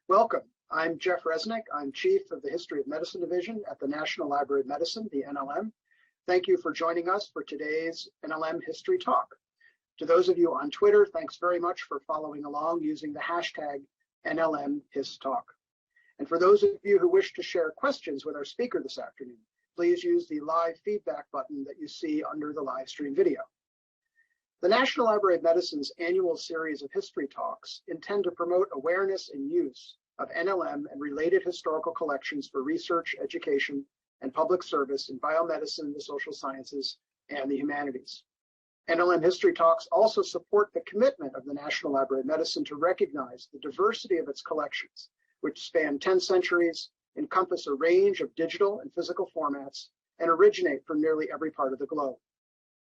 Welcome. I'm Jeff Resnick. I'm Chief of the History of Medicine Division at the National Library of Medicine, the NLM. Thank you for joining us for today's NLM History Talk. To those of you on Twitter, thanks very much for following along using the hashtag NLMHistTalk. And for those of you who wish to share questions with our speaker this afternoon, please use the live feedback button that you see under the live stream video. The National Library of Medicine's annual series of history talks intend to promote awareness and use of NLM and related historical collections for research, education, and public service in biomedicine, the social sciences, and the humanities. NLM history talks also support the commitment of the National Library of Medicine to recognize the diversity of its collections, which span 10 centuries, encompass a range of digital and physical formats, and originate from nearly every part of the globe.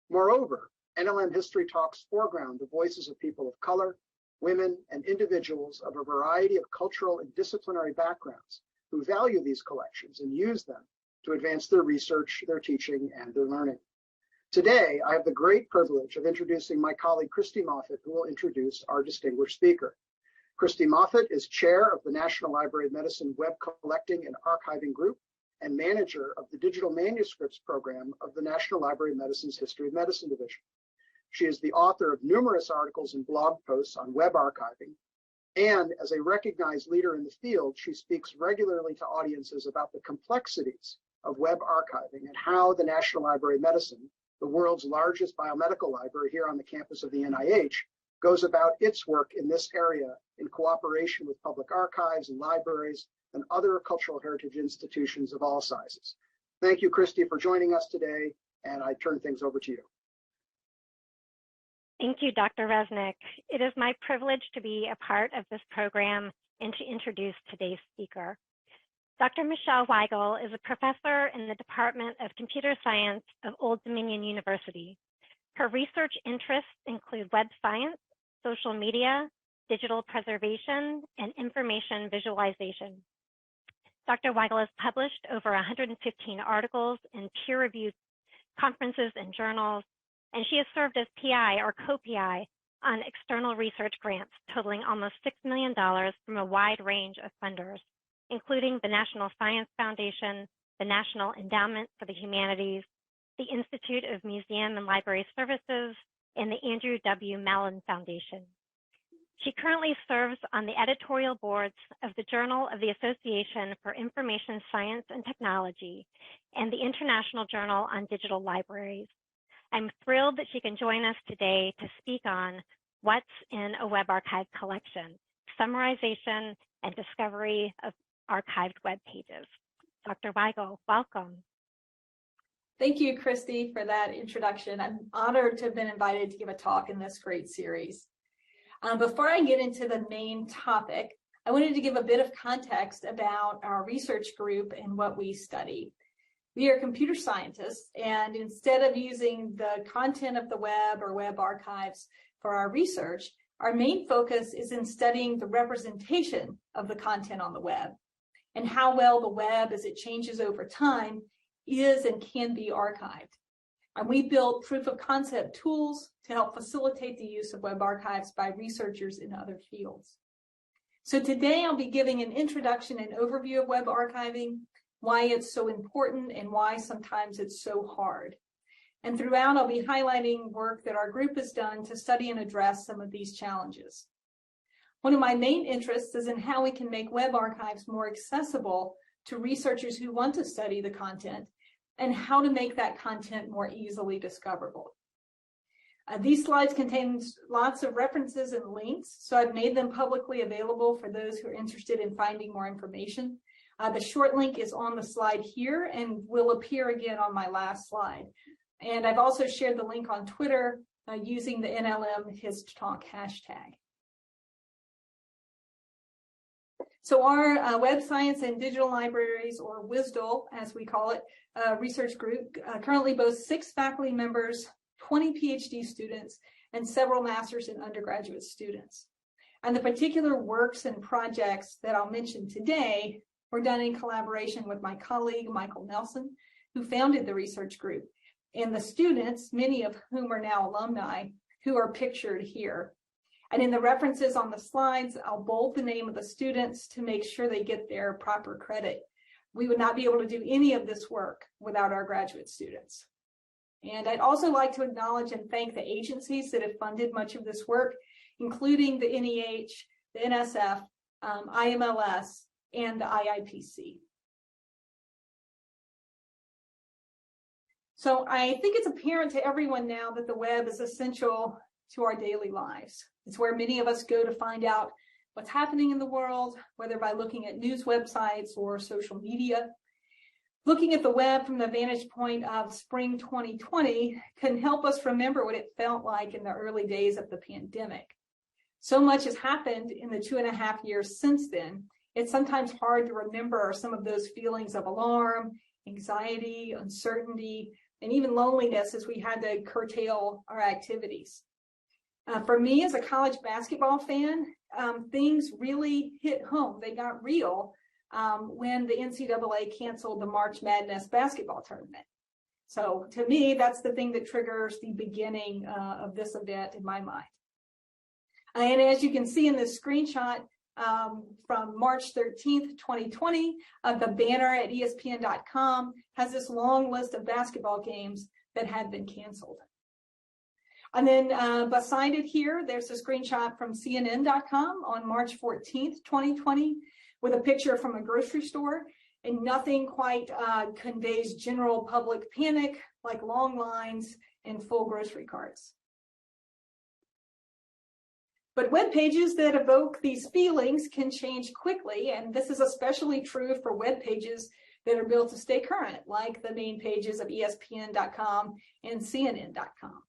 Moreover, NLM history talks foreground the voices of people of color, women, and individuals of a variety of cultural and disciplinary backgrounds who value these collections and use them to advance their research, their teaching, and their learning. Today, I have the great privilege of introducing my colleague, Christy Moffett, who will introduce our distinguished speaker. Christy Moffett is chair of the National Library of Medicine Web Collecting and Archiving Group and manager of the Digital Manuscripts Program of the National Library of Medicine's History of Medicine Division. She is the author of numerous articles and blog posts on web archiving, and as a recognized leader in the field, she speaks regularly to audiences about the complexities of web archiving and how the National Library of Medicine, the world's largest biomedical library here on the campus of the NIH, goes about its work in this area in cooperation with public archives and libraries and other cultural heritage institutions of all sizes. Thank you, Christy, for joining us today, and I turn things over to you. Thank you, Dr. Resnick. It is my privilege to be a part of this program and to introduce today's speaker. Dr. Michele Weigel is a professor in the Department of Computer Science of Old Dominion University. Her research interests include web science, social media, digital preservation, and information visualization. Dr. Weigel has published over 115 articles in peer-reviewed conferences and journals, and she has served as PI or co-PI on external research grants totaling almost $6 million from a wide range of funders, including the National Science Foundation, the National Endowment for the Humanities, the Institute of Museum and Library Services, and the Andrew W. Mellon Foundation. She currently serves on the editorial boards of the Journal of the Association for Information Science and Technology and the International Journal on Digital Libraries. I'm thrilled that she can join us today to speak on what's in a web archive collection, summarization and discovery of archived web pages. Dr. Weigel, welcome. Thank you, Christy, for that introduction. I'm honored to have been invited to give a talk in this great series. Before I get into the main topic, I wanted to give a bit of context about our research group and what we study. We are computer scientists, and instead of using the content of the web or web archives for our research, our main focus is in studying the representation of the content on the web and how well the web, as it changes over time, is and can be archived. And we built proof of concept tools to help facilitate the use of web archives by researchers in other fields. So today I'll be giving an introduction and overview of web archiving, why it's so important and why sometimes it's so hard. And throughout, I'll be highlighting work that our group has done to study and address some of these challenges. One of my main interests is in how we can make web archives more accessible to researchers who want to study the content and how to make that content more easily discoverable. These slides contain lots of references and links, so I've made them publicly available for those who are interested in finding more information. The short link is on the slide here and will appear again on my last slide. And I've also shared the link on Twitter using the NLMHistTalk hashtag. So our Web Science and Digital Libraries, or WSDL as we call it, research group currently boasts 6 faculty members, 20 PhD students, and several master's and undergraduate students. And the particular works and projects that I'll mention today were done in collaboration with my colleague, Michael Nelson, who founded the research group, and the students, many of whom are now alumni, who are pictured here. And in the references on the slides, I'll bold the name of the students to make sure they get their proper credit. We would not be able to do any of this work without our graduate students. And I'd also like to acknowledge and thank the agencies that have funded much of this work, including the NEH, the NSF, IMLS, and the IIPC. So I think it's apparent to everyone now that the web is essential to our daily lives. It's where many of us go to find out what's happening in the world, whether by looking at news websites or social media. Looking at the web from the vantage point of spring 2020 can help us remember what it felt like in the early days of the pandemic. So much has happened in the 2.5 years since then. It's sometimes hard to remember some of those feelings of alarm, anxiety, uncertainty, and even loneliness as we had to curtail our activities. For me, as a college basketball fan, things really hit home. They got real when the NCAA canceled the March Madness basketball tournament. So to me, that's the thing that triggers the beginning of this event in my mind. And as you can see in this screenshot from March 13th, 2020, the banner at ESPN.com has this long list of basketball games that had been canceled. And then beside it here, there's a screenshot from CNN.com on March 14th, 2020, with a picture from a grocery store, and nothing quite conveys general public panic like long lines and full grocery carts. But web pages that evoke these feelings can change quickly, and this is especially true for web pages that are built to stay current, like the main pages of ESPN.com and CNN.com.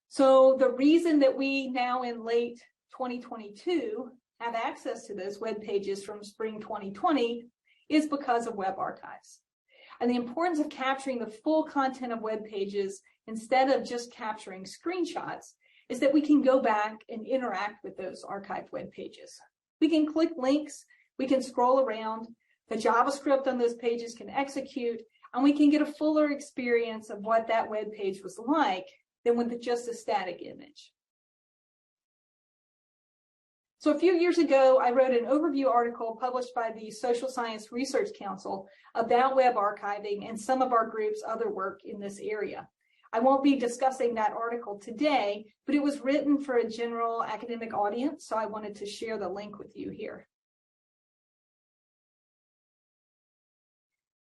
So the reason that we now in late 2022 have access to those web pages from spring 2020 is because of web archives. And the importance of capturing the full content of web pages instead of just capturing screenshots is that we can go back and interact with those archived web pages. We can click links, we can scroll around, the JavaScript on those pages can execute, and we can get a fuller experience of what that web page was like than with just a static image. So a few years ago, I wrote an overview article published by the Social Science Research Council about web archiving and some of our group's other work in this area. I won't be discussing that article today, but it was written for a general academic audience, so I wanted to share the link with you here.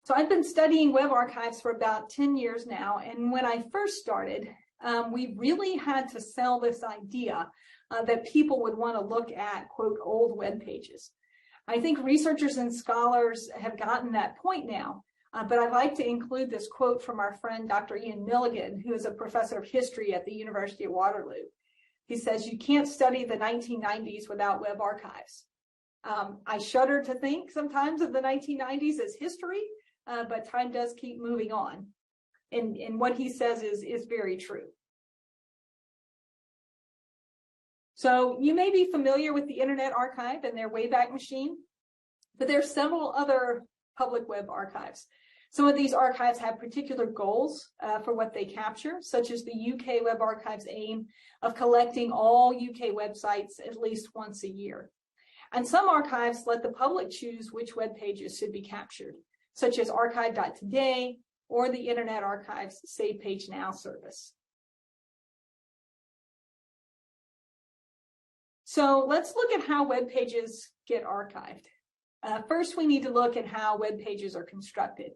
So I've been studying web archives for about 10 years now, and when I first started, we really had to sell this idea that people would want to look at, quote, old web pages. I think researchers and scholars have gotten that point now, but I'd like to include this quote from our friend, Dr. Ian Milligan, who is a professor of history at the University of Waterloo. He says, "You can't study the 1990s without web archives." I shudder to think sometimes of the 1990s as history, but time does keep moving on. And what he says is very true. So you may be familiar with the Internet Archive and their Wayback Machine, but there are several other public web archives. Some of these archives have particular goals for what they capture, such as the UK Web Archive's aim of collecting all UK websites at least once a year. And some archives let the public choose which web pages should be captured, such as archive.today or the Internet Archive's Save Page Now service. So let's look at how web pages get archived. First, we need to look at how web pages are constructed.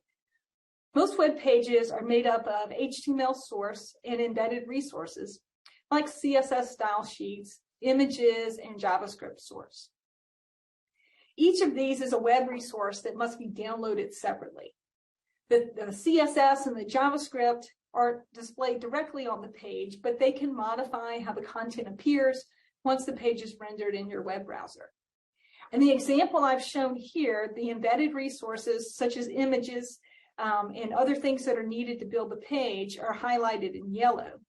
Most web pages are made up of HTML source and embedded resources like CSS style sheets, images, and JavaScript source. Each of these is a web resource that must be downloaded separately. The CSS and the JavaScript are displayed directly on the page, but they can modify how the content appears once the page is rendered in your web browser. And the example I've shown here, the embedded resources such as images and other things that are needed to build the page are highlighted in yellow.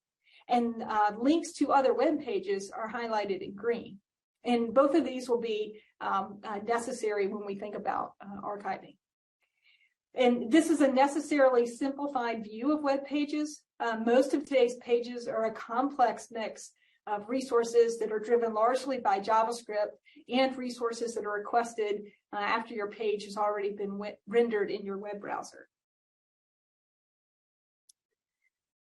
And links to other web pages are highlighted in green. And both of these will be necessary when we think about archiving. And this is a necessarily simplified view of web pages, Most of today's pages are a complex mix of resources that are driven largely by JavaScript and resources that are requested after your page has already been rendered in your web browser.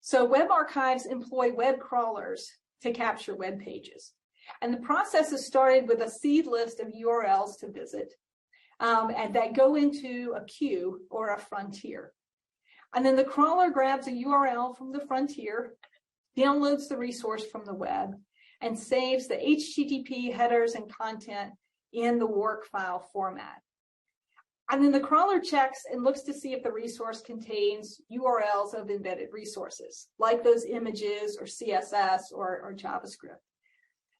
So web archives employ web crawlers to capture web pages. And the process is started with a seed list of URLs to visit and that go into a queue or a frontier. And then the crawler grabs a URL from the frontier, downloads the resource from the web, and saves the HTTP headers and content in the work file format. And then the crawler checks and looks to see if the resource contains URLs of embedded resources, like those images or CSS or JavaScript.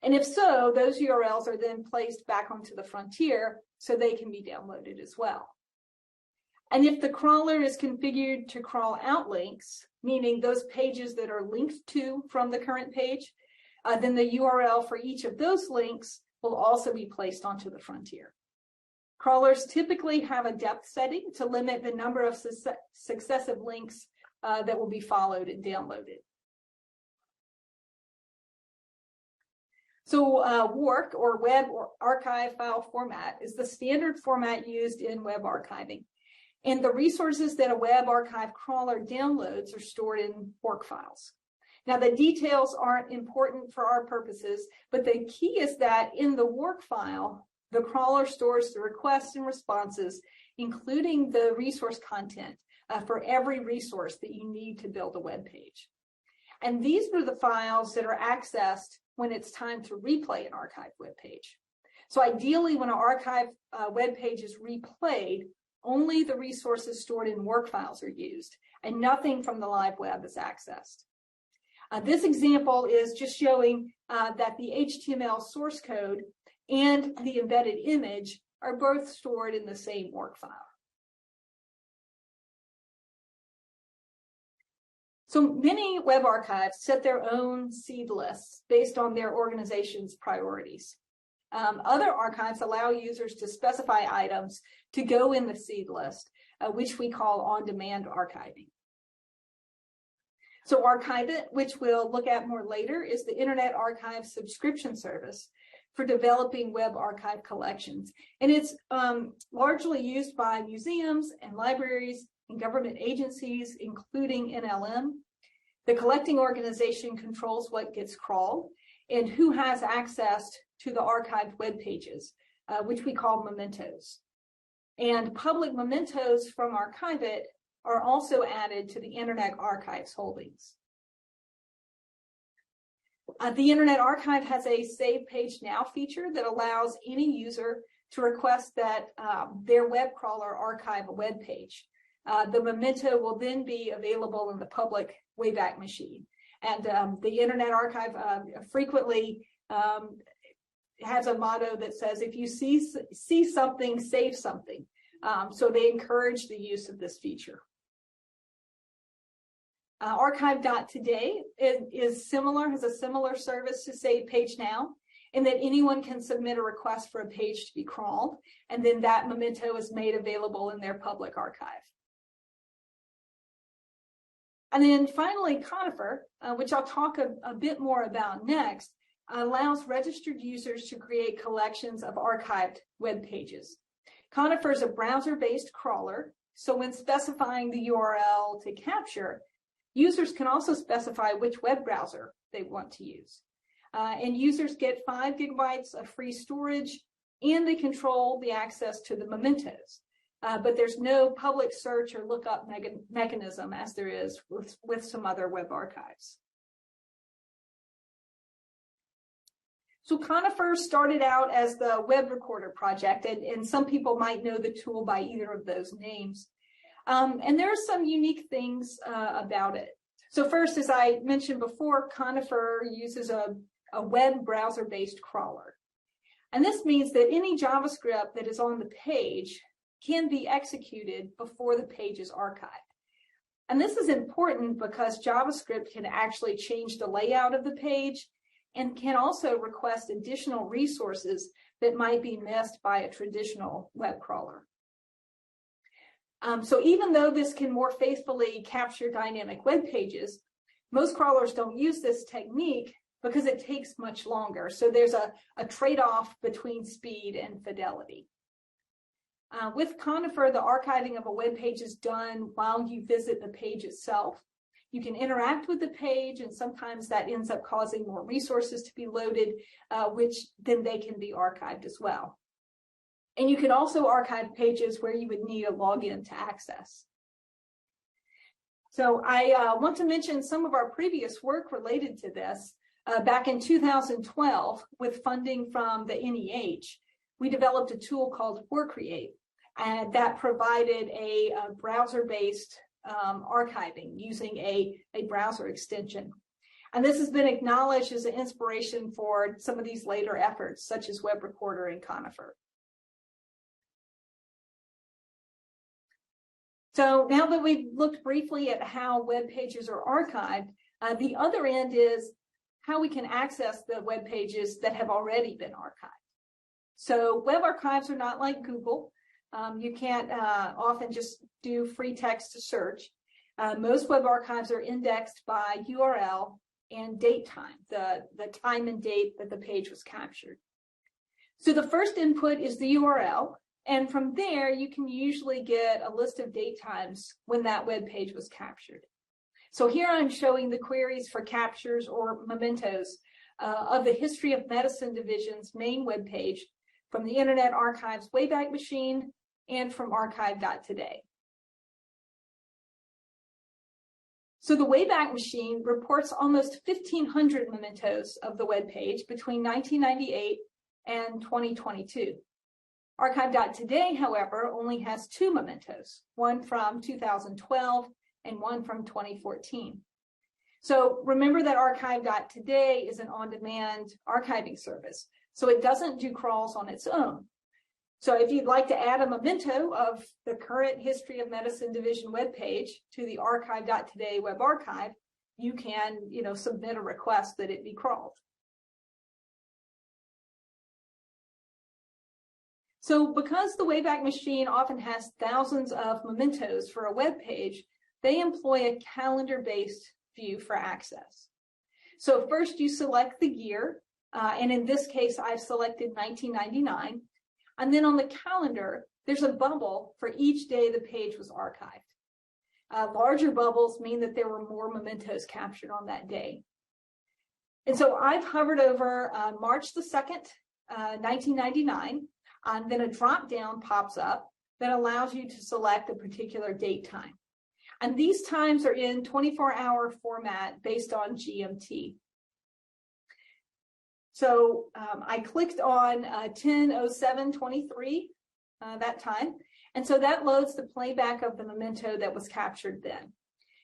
And if so, those URLs are then placed back onto the frontier so they can be downloaded as well. And if the crawler is configured to crawl out links, meaning those pages that are linked to from the current page, then the URL for each of those links will also be placed onto the frontier. Crawlers typically have a depth setting to limit the number of successive links that will be followed and downloaded. So WARC, or Web Archive File Format, is the standard format used in web archiving. And the resources that a web archive crawler downloads are stored in WARC files. Now, the details aren't important for our purposes, but the key is that in the WARC file, the crawler stores the requests and responses, including the resource content for every resource that you need to build a web page. And these are the files that are accessed when it's time to replay an archived web page. So ideally, when an archived web page is replayed, only the resources stored in WARC files are used, and nothing from the live web is accessed. This example is just showing that the HTML source code and the embedded image are both stored in the same WARC file. So many web archives set their own seed lists based on their organization's priorities. Other archives allow users to specify items to go in the seed list, which we call on-demand archiving. So OrCreate, which we'll look at more later, is the Internet Archive subscription service for developing web archive collections. And it's largely used by museums and libraries and government agencies, including NLM. The collecting organization controls what gets crawled and who has access to the archived web pages, which we call mementos. And public mementos from OrCreate are also added to the Internet Archive's holdings. The Internet Archive has a Save Page Now feature that allows any user to request that their web crawler archive a web page. The memento will then be available in the public Wayback Machine. And the Internet Archive frequently has a motto that says, if you see something, save something. So they encourage the use of this feature. Archive.today is similar, has a similar service to Save Page Now, in that anyone can submit a request for a page to be crawled, and then that memento is made available in their public archive. And then finally, Conifer, which I'll talk a bit more about next, allows registered users to create collections of archived web pages. Conifer is a browser-based crawler, so when specifying the URL to capture, users can also specify which web browser they want to use. And users get 5 gigabytes of free storage, and they control the access to the mementos. But there's no public search or lookup mechanism as there is with some other web archives. So Conifer started out as the Web Recorder project, and some people might know the tool by either of those names. And there are some unique things about it. So first, as I mentioned before, Conifer uses a web browser-based crawler. And this means that any JavaScript that is on the page can be executed before the page is archived. And this is important because JavaScript can actually change the layout of the page and can also request additional resources that might be missed by a traditional web crawler. So even though this can more faithfully capture dynamic web pages, Most crawlers don't use this technique because it takes much longer. So there's a trade-off between speed and fidelity. With Conifer, the archiving of a web page is done while you visit the page itself. You can interact with the page, and sometimes that ends up causing more resources to be loaded, which then they can be archived as well. And you can also archive pages where you would need a login to access. So I want to mention some of our previous work related to this. Back in 2012, with funding from the NEH, we developed a tool called OrCreate, and that provided a browser-based archiving using a browser extension. And this has been acknowledged as an inspiration for some of these later efforts, such as Web Recorder and Conifer. So now that we've looked briefly at how web pages are archived, the other end is how we can access the web pages that have already been archived. So web archives are not like Google. You can't often just do free text to search. Most web archives are indexed by URL and date time, the time and date that the page was captured. So the first input is the URL, and from there you can usually get a list of date times when that web page was captured. So here I'm showing the queries for captures or mementos of the History of Medicine Division's main web page from the Internet Archive's Wayback Machine and from archive.today. So the Wayback Machine reports almost 1,500 mementos of the web page between 1998 and 2022. Archive.today, however, only has 2 mementos, one from 2012 and one from 2014. So remember that archive.today is an on-demand archiving service, so it doesn't do crawls on its own. So if you'd like to add a memento of the current History of Medicine Division webpage to the archive.today web archive, you can, submit a request that it be crawled. So because the Wayback Machine often has thousands of mementos for a web page, they employ a calendar-based view for access. So first you select the year, and in this case, I've selected 1999. And then on the calendar, there's a bubble for each day the page was archived. Larger bubbles mean that there were more mementos captured on that day. And so I've hovered over March the 2nd, 1999, and then a drop-down pops up that allows you to select a particular date time. And these times are in 24-hour format based on GMT. So I clicked on 10:07:23 that time, and so that loads the playback of the memento that was captured then.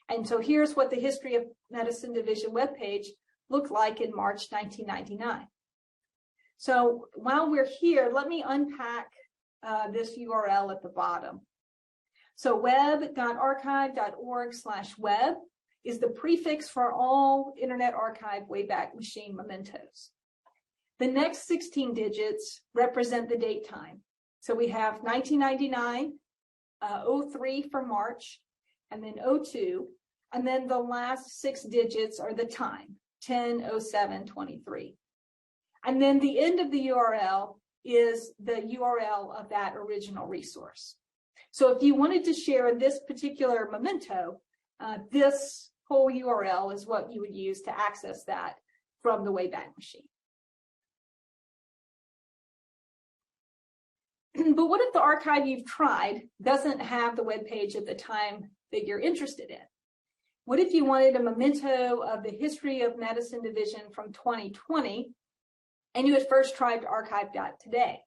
And so here's what the History of Medicine Division webpage looked like in March 1999. So while we're here, let me unpack this URL at the bottom. So web.archive.org/web is the prefix for all Internet Archive Wayback Machine mementos. The next 16 digits represent the date time. So we have 1999, 03 for March, and then 02, and then the last 6 digits are the time, 10:07:23. And then the end of the URL is the URL of that original resource. So if you wanted to share this particular memento, this whole URL is what you would use to access that from the Wayback Machine. But what if the archive you've tried doesn't have the web page at the time that you're interested in? What if you wanted a memento of the History of Medicine Division from 2020 and you had first tried to archive.today?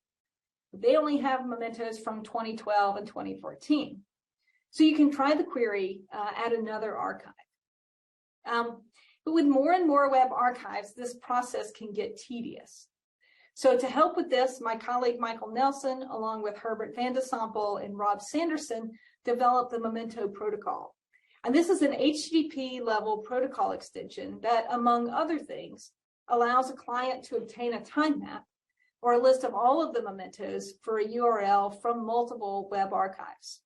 They only have mementos from 2012 and 2014. So you can try the query at another archive. But with more and more web archives, this process can get tedious. So to help with this, my colleague Michael Nelson, along with Herbert Van de Sample and Rob Sanderson, developed the Memento Protocol. And this is an HTTP level protocol extension that, among other things, allows a client to obtain a time map or a list of all of the mementos for a URL from multiple web archives.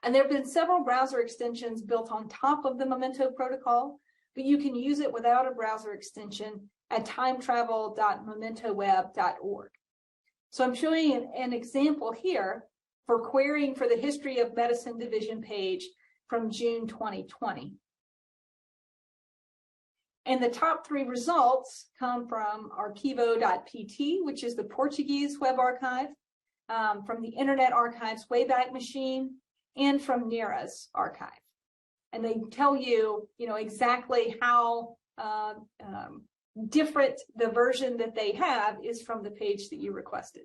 And there have been several browser extensions built on top of the Memento protocol, but you can use it without a browser extension at timetravel.mementoweb.org. So I'm showing an example here for querying for the History of Medicine Division page from June 2020. And the top 3 results come from arquivo.pt, which is the Portuguese web archive, from the Internet Archive's Wayback Machine, and from NERA's archive. And they tell you, exactly how different the version that they have is from the page that you requested.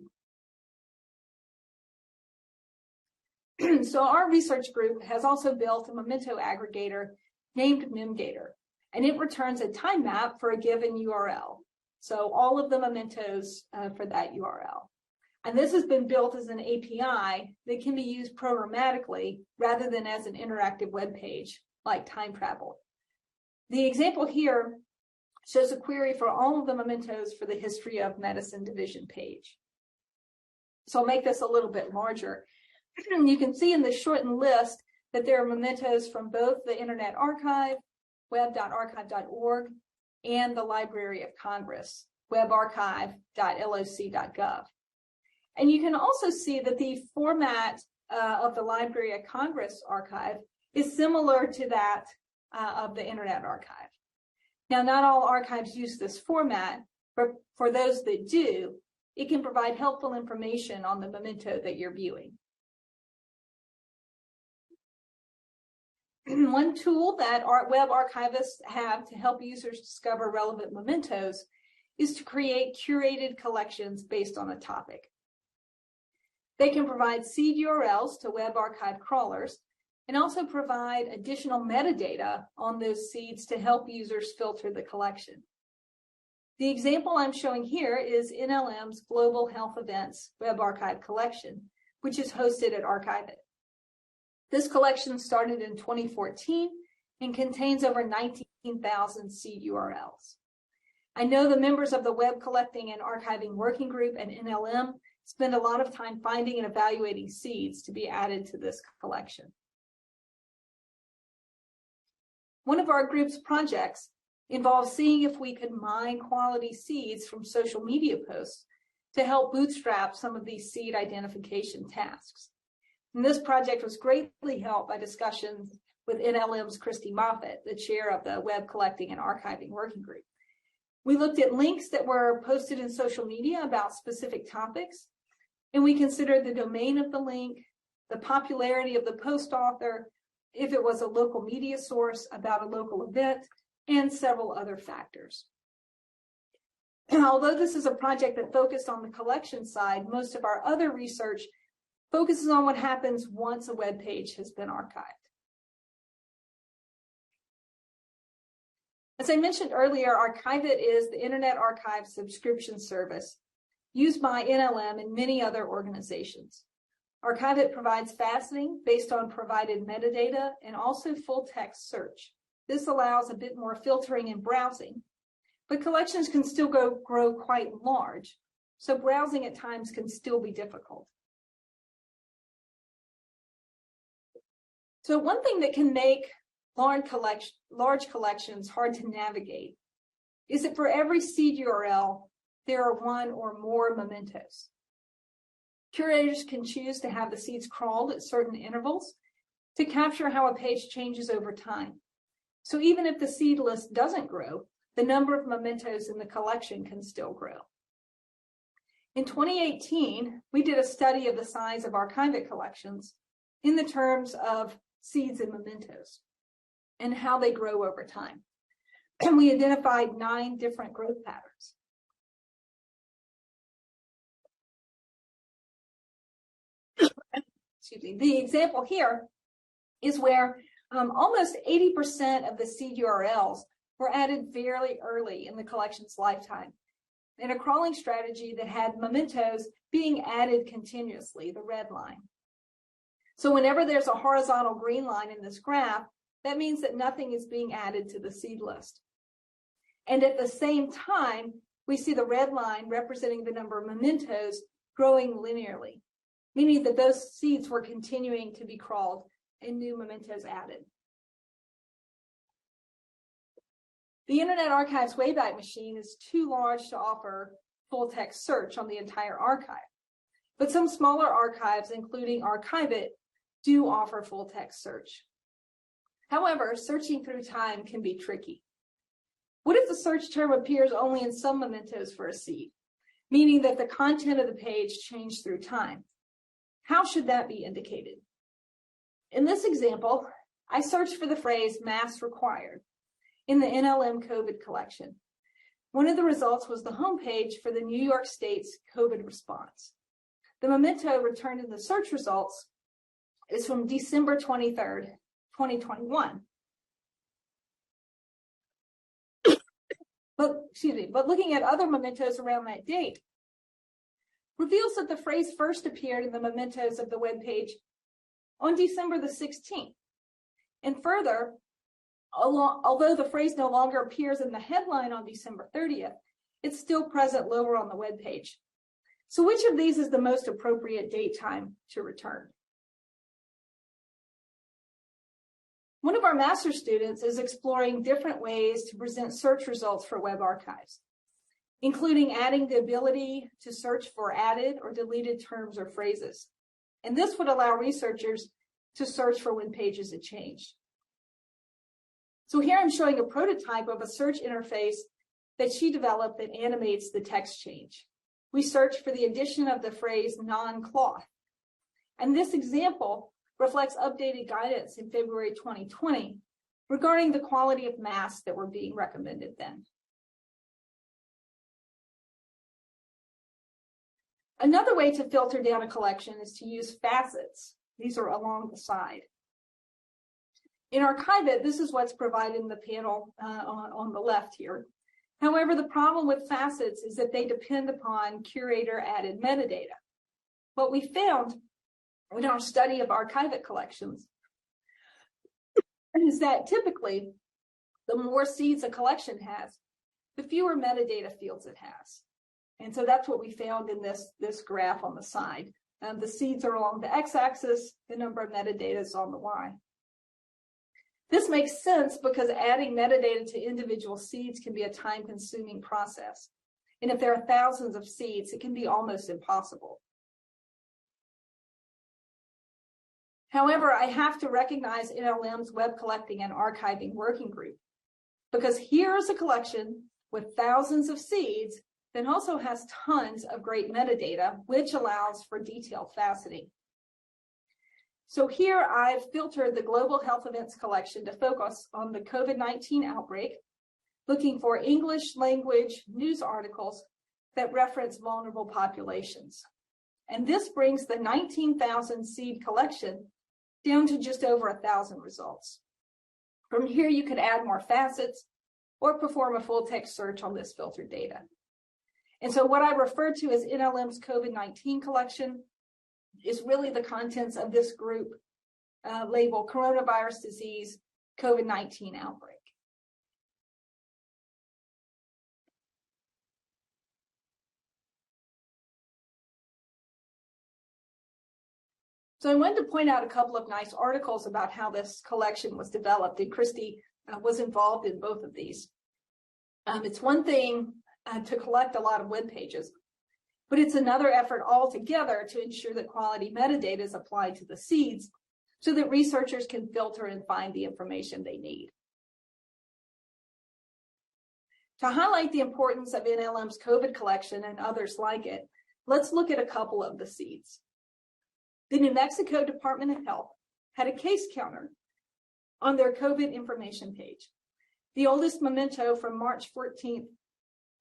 So our research group has also built a memento aggregator named MIM Gator, and it returns a time map for a given URL. So all of the mementos for that URL. And this has been built as an API that can be used programmatically rather than as an interactive web page like time travel. The example here shows a query for all of the mementos for the History of Medicine Division page. So I'll make this a little bit larger. You can see in the shortened list that there are mementos from both the Internet Archive, web.archive.org, and the Library of Congress, webarchive.loc.gov. And you can also see that the format of the Library of Congress archive is similar to that of the Internet Archive. Now, not all archives use this format, but for those that do, it can provide helpful information on the memento that you're viewing. One tool that our web archivists have to help users discover relevant mementos is to create curated collections based on a topic. They can provide seed URLs to web archive crawlers and also provide additional metadata on those seeds to help users filter the collection. The example I'm showing here is NLM's Global Health Events Web Archive Collection, which is hosted at Archive.it. This collection started in 2014 and contains over 19,000 seed URLs. I know the members of the Web Collecting and Archiving Working Group at NLM spend a lot of time finding and evaluating seeds to be added to this collection. One of our group's projects involves seeing if we could mine quality seeds from social media posts to help bootstrap some of these seed identification tasks. And this project was greatly helped by discussions with NLM's Christy Moffett, the chair of the Web Collecting and Archiving Working Group. We looked at links that were posted in social media about specific topics, and we considered the domain of the link, the popularity of the post author, if it was a local media source about a local event, and several other factors. Although this is a project that focused on the collection side, most of our other research focuses on what happens once a web page has been archived. As I mentioned earlier, Archive.it is the Internet Archive subscription service used by NLM and many other organizations. Archive.it provides faceting based on provided metadata and also full text search. This allows a bit more filtering and browsing, but collections can still grow quite large, so browsing at times can still be difficult. So one thing that can make large collections hard to navigate is that for every seed URL, there are one or more mementos. Curators can choose to have the seeds crawled at certain intervals to capture how a page changes over time. So even if the seed list doesn't grow, the number of mementos in the collection can still grow. In 2018, we did a study of the size of Archive.it collections in the terms of seeds and mementos and how they grow over time. And we identified 9 different growth patterns. Excuse me. The example here is where almost 80% of the seed URLs were added very early in the collection's lifetime, in a crawling strategy that had mementos being added continuously, the red line. So whenever there's a horizontal green line in this graph, that means that nothing is being added to the seed list. And at the same time, we see the red line representing the number of mementos growing linearly, meaning that those seeds were continuing to be crawled and new mementos added. The Internet Archive's Wayback Machine is too large to offer full-text search on the entire archive, but some smaller archives, including OrCreate, do offer full-text search. However, searching through time can be tricky. What if the search term appears only in some mementos for a seed, meaning that the content of the page changed through time? How should that be indicated? In this example, I searched for the phrase "mask required" in the NLM COVID collection. One of the results was the homepage for the New York State's COVID response. The memento returned in the search results is from December 23rd, 2021. But looking at other mementos around that date reveals that the phrase first appeared in the mementos of the webpage on December the 16th. And further, although the phrase no longer appears in the headline on December 30th, it's still present lower on the webpage. So which of these is the most appropriate date time to return? One of our master's students is exploring different ways to present search results for web archives, including adding the ability to search for added or deleted terms or phrases. And this would allow researchers to search for when pages had changed. So here I'm showing a prototype of a search interface that she developed that animates the text change. We search for the addition of the phrase non-cloth. And this example reflects updated guidance in February 2020 regarding the quality of masks that were being recommended then. Another way to filter down a collection is to use facets. These are along the side. In OrCreate, this is what's provided in the panel on the left here. However, the problem with facets is that they depend upon curator-added metadata. What we found in our study of archivic collections is that typically the more seeds a collection has, the fewer metadata fields it has. And so that's what we found in this graph on the side. The seeds are along the x-axis, the number of metadata is on the y. This makes sense because adding metadata to individual seeds can be a time-consuming process. And if there are thousands of seeds, it can be almost impossible. However, I have to recognize NLM's Web Collecting and Archiving Working Group, because here's a collection with thousands of seeds that also has tons of great metadata, which allows for detailed faceting. So here I've filtered the Global Health Events collection to focus on the COVID-19 outbreak, looking for English language news articles that reference vulnerable populations. And this brings the 19,000 seed collection down to just over 1,000 results. From here, you could add more facets or perform a full text search on this filtered data. And so what I refer to as NLM's COVID-19 collection is really the contents of this group labeled Coronavirus Disease COVID-19 Outbreak. So I wanted to point out a couple of nice articles about how this collection was developed, and Christy was involved in both of these. It's one thing to collect a lot of web pages, but it's another effort altogether to ensure that quality metadata is applied to the seeds so that researchers can filter and find the information they need. To highlight the importance of NLM's COVID collection and others like it, let's look at a couple of the seeds. The New Mexico Department of Health had a case counter on their COVID information page. The oldest memento from March 14th,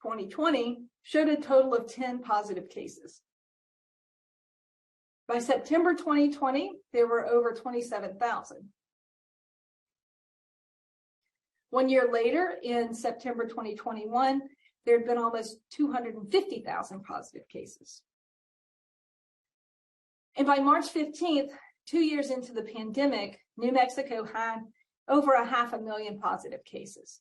2020 showed a total of 10 positive cases. By September 2020, there were over 27,000. 1 year later, in September 2021, there had been almost 250,000 positive cases. And by March 15th, 2 years into the pandemic, New Mexico had over 500,000 positive cases.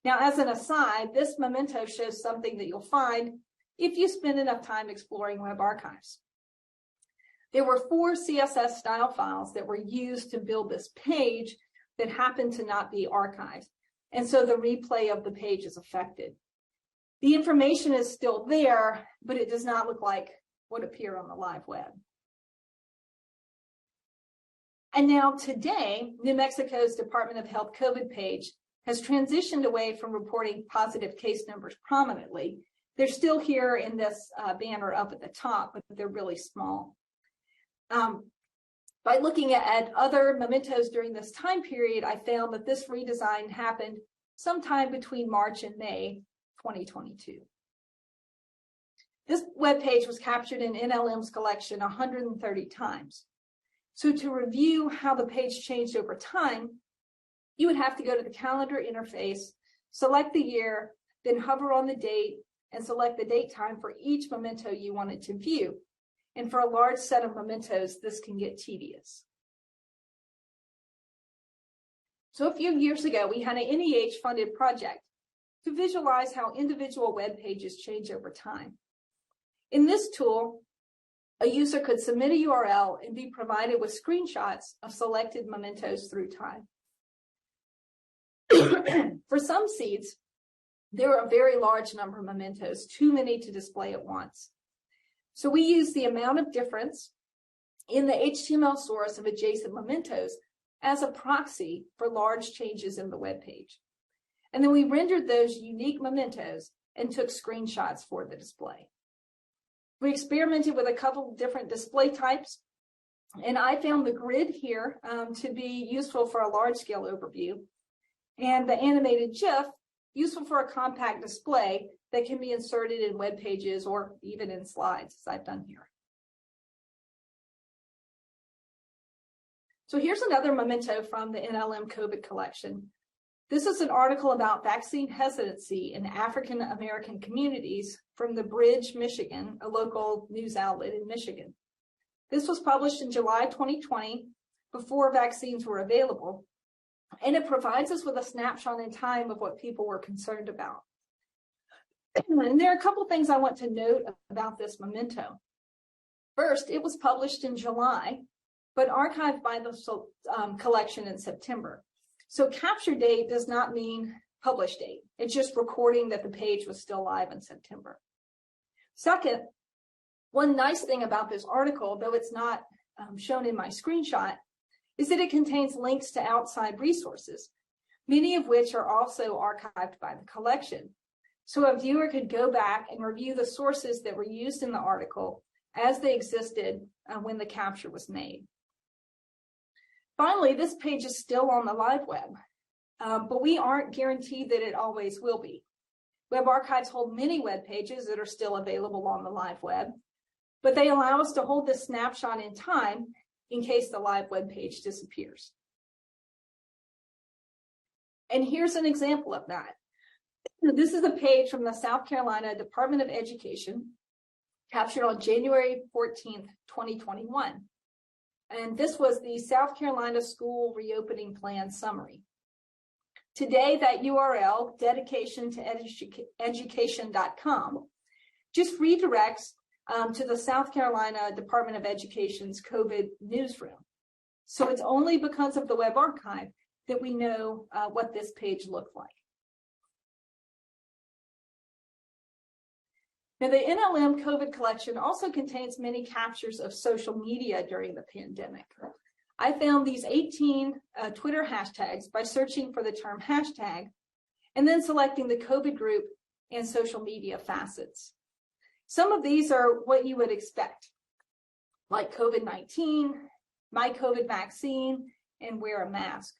Now, as an aside, this memento shows something that you'll find if you spend enough time exploring web archives. There were 4 CSS style files that were used to build this page that happened to not be archived. And so the replay of the page is affected. The information is still there, but it does not look like what appear on the live web. And now today, New Mexico's Department of Health COVID page has transitioned away from reporting positive case numbers prominently. They're still here in this banner up at the top, but they're really small. By looking at other mementos during this time period, I found that this redesign happened sometime between March and May 2022. This web page was captured in NLM's collection 130 times. So to review how the page changed over time, you would have to go to the calendar interface, select the year, then hover on the date, and select the date time for each memento you wanted to view. And for a large set of mementos, this can get tedious. So a few years ago, we had an NEH-funded project to visualize how individual web pages change over time. In this tool, a user could submit a URL and be provided with screenshots of selected mementos through time. For some seeds, there are a very large number of mementos, too many to display at once. So we use the amount of difference in the HTML source of adjacent mementos as a proxy for large changes in the web page. And then we rendered those unique mementos and took screenshots for the display. We experimented with a couple of different display types, and I found the grid here to be useful for a large-scale overview, and the animated GIF useful for a compact display that can be inserted in web pages or even in slides, as I've done here. So here's another memento from the NLM COVID collection. This is an article about vaccine hesitancy in African American communities from the Bridge, Michigan, a local news outlet in Michigan. This was published in July 2020, before vaccines were available, and it provides us with a snapshot in time of what people were concerned about. And there are a couple things I want to note about this memento. First, it was published in July, but archived by the collection in September. So capture date does not mean publish date. It's just recording that the page was still live in September. Second, one nice thing about this article, though it's not shown in my screenshot, is that it contains links to outside resources, many of which are also archived by the collection. So a viewer could go back and review the sources that were used in the article as they existed when the capture was made. Finally, this page is still on the live web, but we aren't guaranteed that it always will be. Web archives hold many web pages that are still available on the live web, but they allow us to hold this snapshot in time in case the live web page disappears. And here's an example of that. This is a page from the South Carolina Department of Education, captured on January 14th, 2021. And this was the South Carolina School Reopening Plan summary. Today, that URL, dedicationtoeducation.com, just redirects to the South Carolina Department of Education's COVID newsroom. So it's only because of the web archive that we know what this page looked like. Now, the NLM COVID collection also contains many captures of social media during the pandemic. I found these 18 Twitter hashtags by searching for the term hashtag and then selecting the COVID group and social media facets. Some of these are what you would expect, like COVID-19, my COVID vaccine, and wear a mask.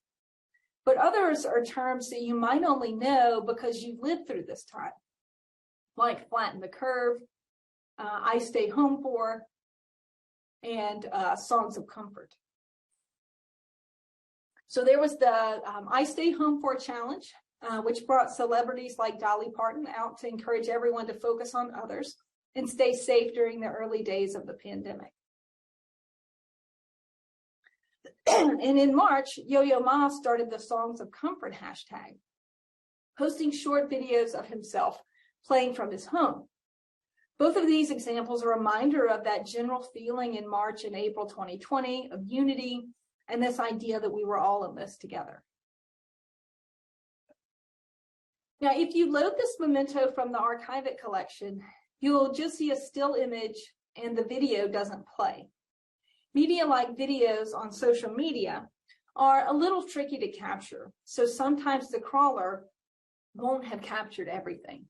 But others are terms that you might only know because you've lived through this time, like flatten the curve, I stay home for, and songs of comfort. So there was the I Stay Home For challenge, which brought celebrities like Dolly Parton out to encourage everyone to focus on others and stay safe during the early days of the pandemic. And in March, Yo-Yo Ma started the Songs of Comfort hashtag, posting short videos of himself playing from his home. Both of these examples are a reminder of that general feeling in March and April 2020 of unity and this idea that we were all in this together. Now, if you load this memento from the Archive It collection, you'll just see a still image and the video doesn't play. Media like videos on social media are a little tricky to capture, so sometimes the crawler won't have captured everything.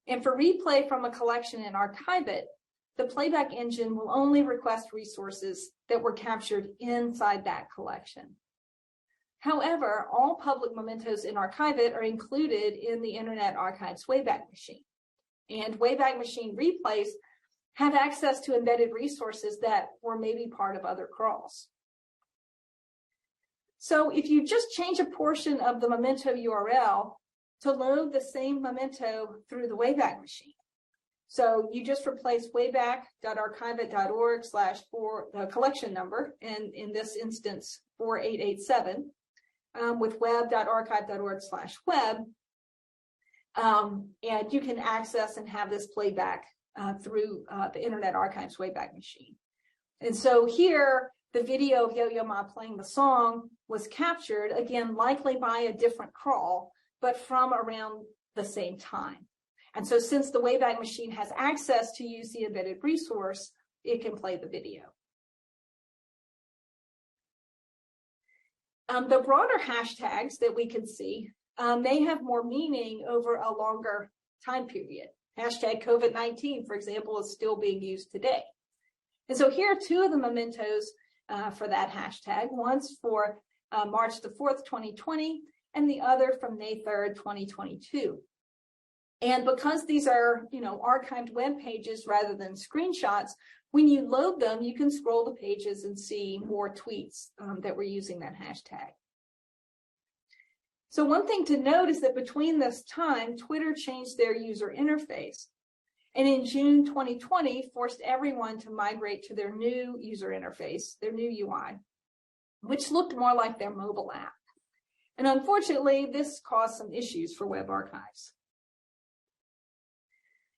And for replay from a collection and Archive It, the playback engine will only request resources that were captured inside that collection. However, all public mementos in Archive It are included in the Internet Archive's Wayback Machine. And Wayback Machine replays have access to embedded resources that were maybe part of other crawls. So if you just change a portion of the memento URL to load the same memento through the Wayback Machine. So you just replace wayback.archiveit.org /for the collection number, and in this instance, 4887, with web.archive.org/web, and you can access and have this playback through the Internet Archive's Wayback Machine. And so here, the video of Yo-Yo Ma playing the song was captured, again, likely by a different crawl, but from around the same time. And so since the Wayback Machine has access to use the embedded resource, it can play the video. The broader hashtags that we can see may have more meaning over a longer time period. Hashtag Covid19, for example, is still being used today. And so here are two of the mementos for that hashtag. One's for March the 4th, 2020, and the other from May 3rd, 2022. And because these are, archived web pages rather than screenshots, when you load them, you can scroll the pages and see more tweets that were using that hashtag. So one thing to note is that between this time, Twitter changed their user interface. And in June 2020, forced everyone to migrate to their new user interface, their new UI, which looked more like their mobile app. And unfortunately, this caused some issues for web archives.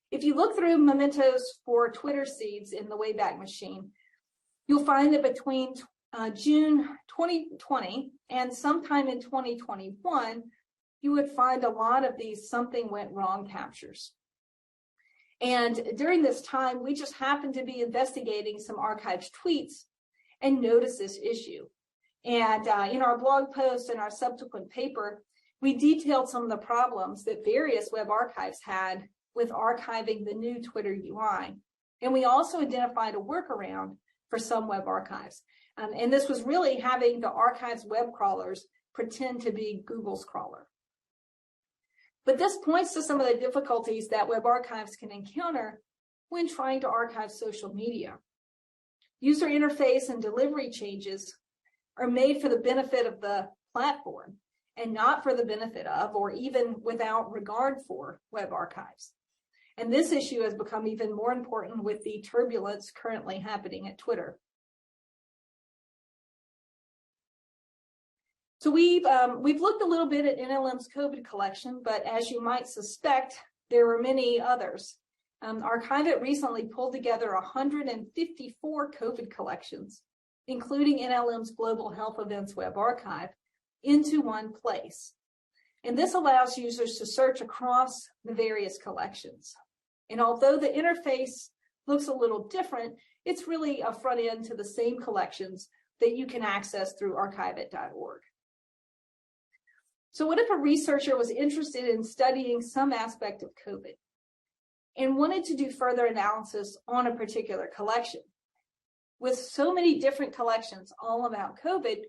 If you look through mementos for Twitter seeds in the Wayback Machine, you'll find that between June 2020 and sometime in 2021, you would find a lot of these something went wrong captures. And during this time, we just happened to be investigating some archived tweets and noticed this issue. And in our blog post and our subsequent paper, we detailed some of the problems that various web archives had with archiving the new Twitter UI. And we also identified a workaround for some web archives. And this was really having the archive's web crawlers pretend to be Google's crawler. But this points to some of the difficulties that web archives can encounter when trying to archive social media. User interface and delivery changes are made for the benefit of the platform and not for the benefit of, or even without regard for, web archives. And this issue has become even more important with the turbulence currently happening at Twitter. So we've looked a little bit at NLM's COVID collection, but as you might suspect, there were many others. Archive It recently pulled together 154 COVID collections, including NLM's Global Health Events Web Archive, into one place. And this allows users to search across the various collections. And although the interface looks a little different, it's really a front end to the same collections that you can access through archiveit.org. So what if a researcher was interested in studying some aspect of COVID and wanted to do further analysis on a particular collection? With so many different collections all about COVID,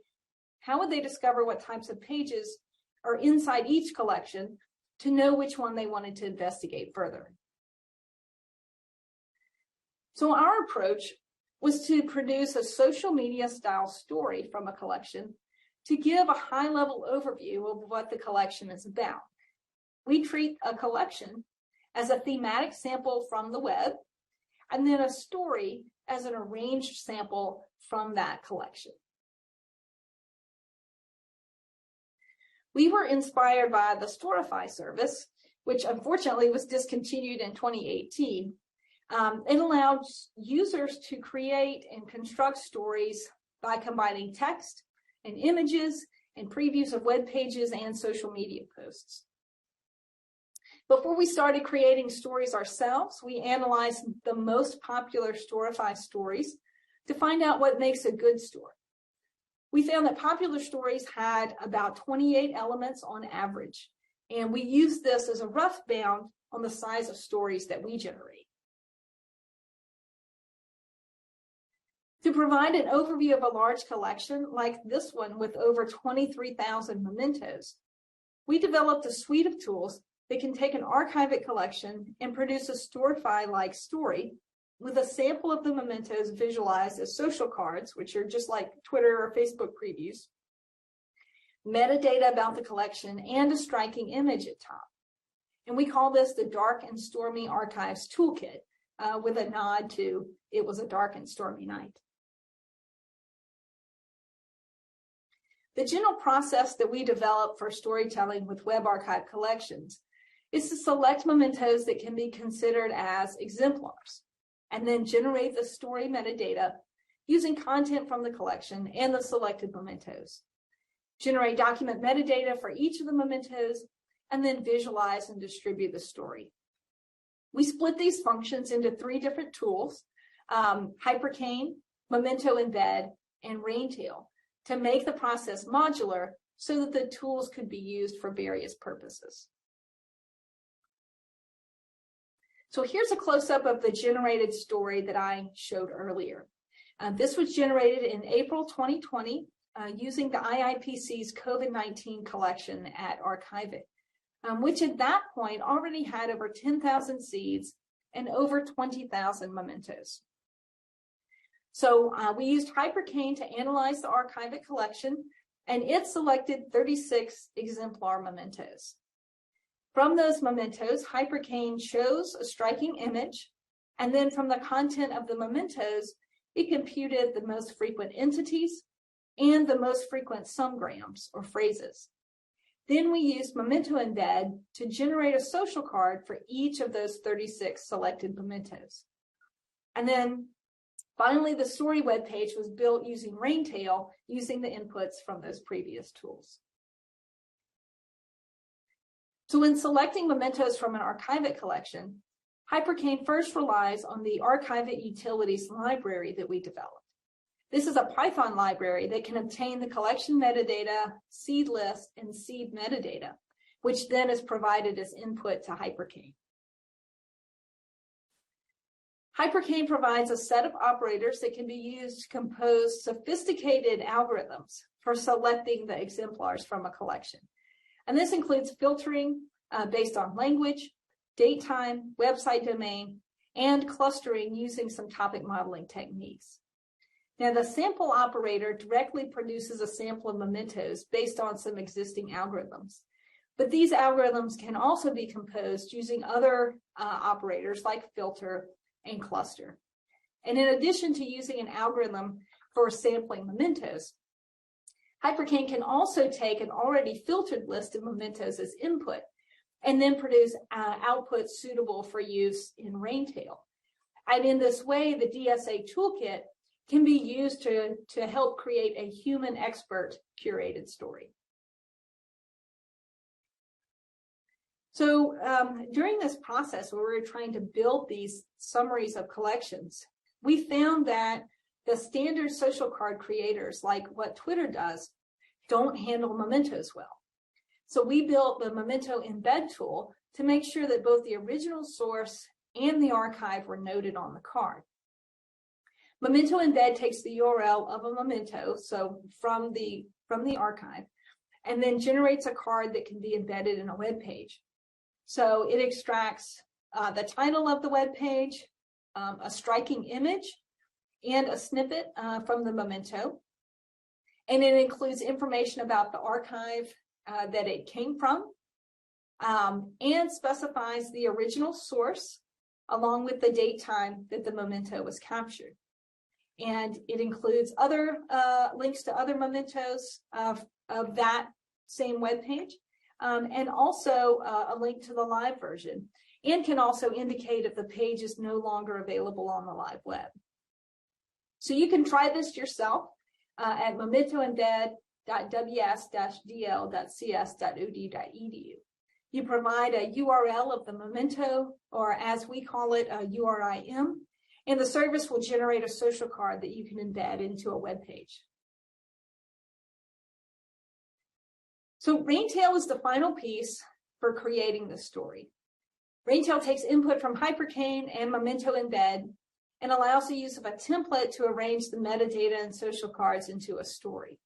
how would they discover what types of pages are inside each collection to know which one they wanted to investigate further? So our approach was to produce a social media style story from a collection to give a high-level overview of what the collection is about. We treat a collection as a thematic sample from the web, and then a story as an arranged sample from that collection. We were inspired by the Storify service, which unfortunately was discontinued in 2018, It allows users to create and construct stories by combining text and images and previews of web pages and social media posts. Before we started creating stories ourselves, we analyzed the most popular Storify stories to find out what makes a good story. We found that popular stories had about 28 elements on average, and we used this as a rough bound on the size of stories that we generate. To provide an overview of a large collection like this one with over 23,000 mementos, we developed a suite of tools that can take an archivic collection and produce a Storify-like story with a sample of the mementos visualized as social cards, which are just like Twitter or Facebook previews, metadata about the collection, and a striking image at top. And we call this the Dark and Stormy Archives Toolkit, with a nod to it was a dark and stormy night. The general process that we develop for storytelling with web archive collections is to select mementos that can be considered as exemplars, and then generate the story metadata using content from the collection and the selected mementos. Generate document metadata for each of the mementos, and then visualize and distribute the story. We split these functions into 3 different tools, Hypercane, Memento Embed, and Raintail, to make the process modular so that the tools could be used for various purposes. So here's a close-up of the generated story that I showed earlier. This was generated in April 2020 using the IIPC's Covid19 collection at OrCreate, which at that point already had over 10,000 seeds and over 20,000 mementos. So we used Hypercane to analyze the archivic collection, and it selected 36 exemplar mementos. From those mementos, Hypercane chose a striking image, and then from the content of the mementos, it computed the most frequent entities and the most frequent sumgrams or phrases. Then we used Memento Embed to generate a social card for each of those 36 selected mementos. And then finally, the story web page was built using Raintail, using the inputs from those previous tools. So when selecting mementos from an archivic collection, Hypercane first relies on the archivic utilities library that we developed. This is a Python library that can obtain the collection metadata, seed list, and seed metadata, which then is provided as input to Hypercane. Hypercane provides a set of operators that can be used to compose sophisticated algorithms for selecting the exemplars from a collection. And this includes filtering based on language, date time, website domain, and clustering using some topic modeling techniques. Now, the sample operator directly produces a sample of mementos based on some existing algorithms. But these algorithms can also be composed using other operators like filter and cluster. And in addition to using an algorithm for sampling mementos, Hypercane can also take an already filtered list of mementos as input and then produce output suitable for use in Raintail. And in this way, the DSA toolkit can be used to help create a human expert curated story. So during this process where we were trying to build these summaries of collections, we found that the standard social card creators, like what Twitter does, don't handle mementos well. So we built the Memento Embed tool to make sure that both the original source and the archive were noted on the card. Memento Embed takes the URL of a memento, so from the archive, and then generates a card that can be embedded in a web page. So it extracts the title of the web page, a striking image, and a snippet from the memento. And it includes information about the archive that it came from, and specifies the original source along with the date time that the memento was captured. And it includes other links to other mementos of that same web page, and also a link to the live version. and can also indicate if the page is no longer available on the live web. So you can try this yourself at mementoembed.ws-dl.cs.od.edu. You provide a URL of the memento, or as we call it, a URIM, and the service will generate a social card that you can embed into a web page. So Raintail is the final piece for creating the story. Raintail takes input from Hypercane and Memento Embed and allows the use of a template to arrange the metadata and social cards into a story.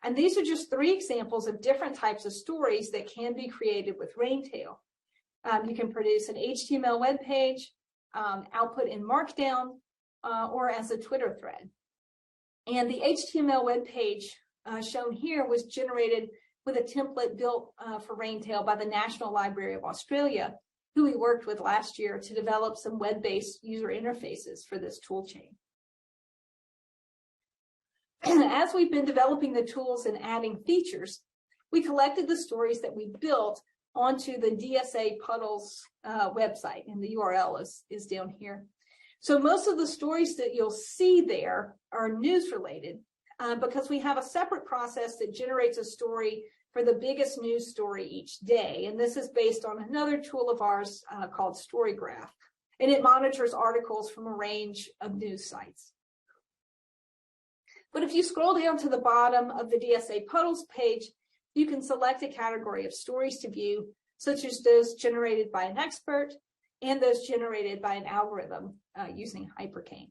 And these are just 3 examples of different types of stories that can be created with Raintail. You can produce an HTML web page, output in Markdown, or as a Twitter thread. And the HTML web page shown here was generated with a template built for Raintail by the National Library of Australia, who we worked with last year to develop some web-based user interfaces for this toolchain. As we've been developing the tools and adding features, we collected the stories that we built onto the DSA Puddles website, and the URL is down here. So most of the stories that you'll see there are news related because we have a separate process that generates a story for the biggest news story each day. And this is based on another tool of ours called StoryGraph. And it monitors articles from a range of news sites. But if you scroll down to the bottom of the DSA Puddles page, you can select a category of stories to view, such as those generated by an expert and those generated by an algorithm using Hypercane.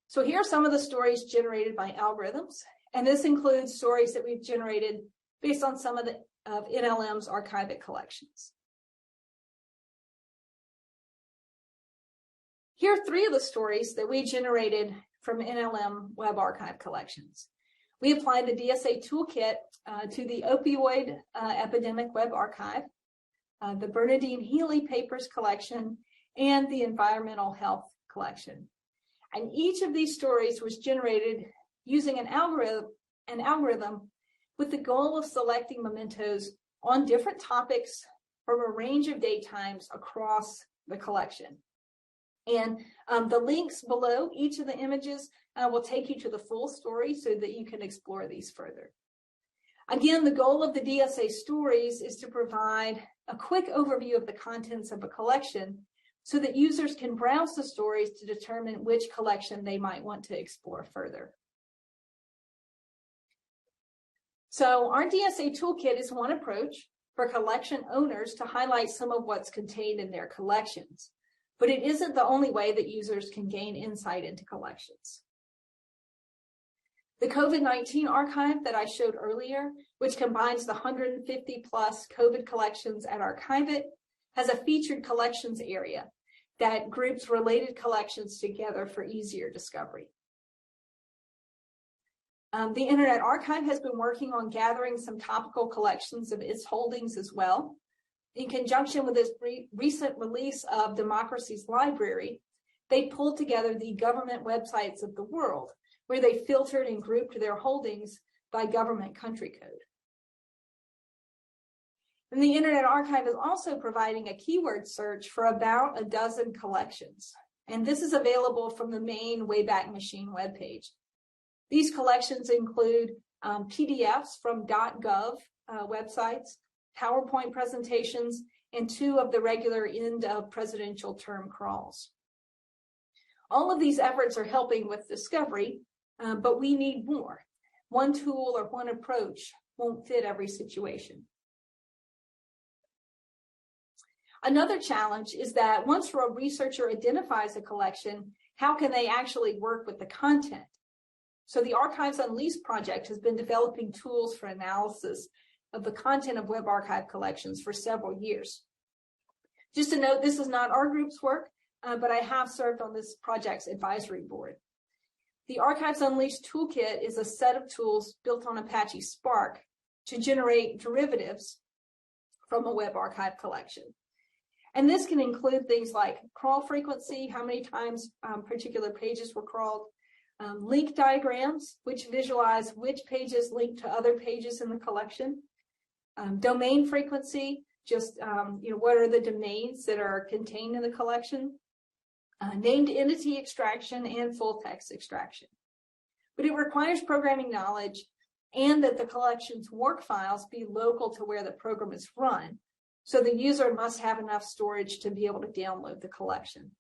So here are some of the stories generated by algorithms, and this includes stories that we've generated based on some of NLM's archivic collections. Here are 3 of the stories that we generated from NLM Web Archive collections. We applied the DSA toolkit to the opioid epidemic web archive, the Bernadine Healy papers collection, and the environmental health collection. And each of these stories was generated using an algorithm with the goal of selecting mementos on different topics from a range of date times across the collection. And the links below each of the images will take you to the full story so that you can explore these further. Again, the goal of the DSA stories is to provide a quick overview of the contents of a collection so that users can browse the stories to determine which collection they might want to explore further. So our DSA toolkit is one approach for collection owners to highlight some of what's contained in their collections, but it isn't the only way that users can gain insight into collections. The Covid19 Archive that I showed earlier, which combines the 150 plus COVID collections at ArchiveIt, has a featured collections area that groups related collections together for easier discovery. The Internet Archive has been working on gathering some topical collections of its holdings as well. In conjunction with this recent release of Democracy's Library, they pulled together the government websites of the world, where they filtered and grouped their holdings by government country code. And the Internet Archive is also providing a keyword search for about a dozen collections. And this is available from the main Wayback Machine webpage. These collections include PDFs from .gov websites, PowerPoint presentations, and 2 of the regular end of presidential term crawls. All of these efforts are helping with discovery, but we need more. One tool or one approach won't fit every situation. Another challenge is that once a researcher identifies a collection, how can they actually work with the content? So the Archives Unleashed project has been developing tools for analysis of the content of web archive collections for several years. Just to note, this is not our group's work, but I have served on this project's advisory board. The Archives Unleashed toolkit is a set of tools built on Apache Spark to generate derivatives from a web archive collection. And this can include things like crawl frequency, how many times particular pages were crawled, link diagrams, which visualize which pages link to other pages in the collection, domain frequency, just, what are the domains that are contained in the collection, named entity extraction, and full text extraction. But it requires programming knowledge and that the collection's work files be local to where the program is run. So the user must have enough storage to be able to download the collection.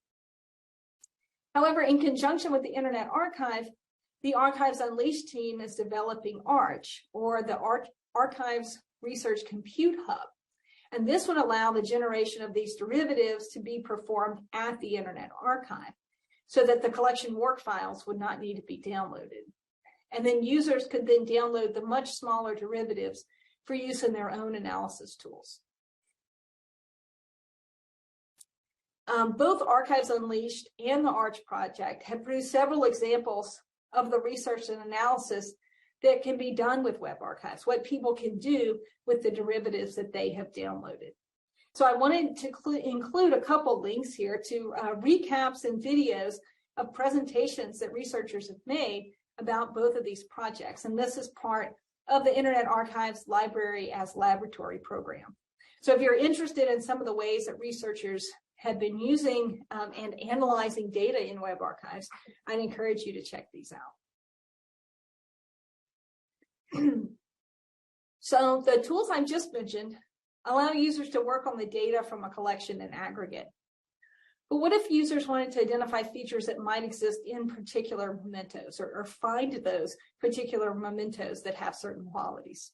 However, in conjunction with the Internet Archive, the Archives Unleashed team is developing ARCH, or the Archives Research Compute Hub. And this would allow the generation of these derivatives to be performed at the Internet Archive so that the collection work files would not need to be downloaded. And then users could then download the much smaller derivatives for use in their own analysis tools. Both Archives Unleashed and the ARCH project have produced several examples of the research and analysis that can be done with web archives, what people can do with the derivatives that they have downloaded. So I wanted to include a couple links here to recaps and videos of presentations that researchers have made about both of these projects. And this is part of the Internet Archive's Library as Laboratory program. So if you're interested in some of the ways that researchers have been using and analyzing data in web archives, I'd encourage you to check these out. So the tools I've just mentioned allow users to work on the data from a collection in aggregate. But what if users wanted to identify features that might exist in particular mementos, or find those particular mementos that have certain qualities?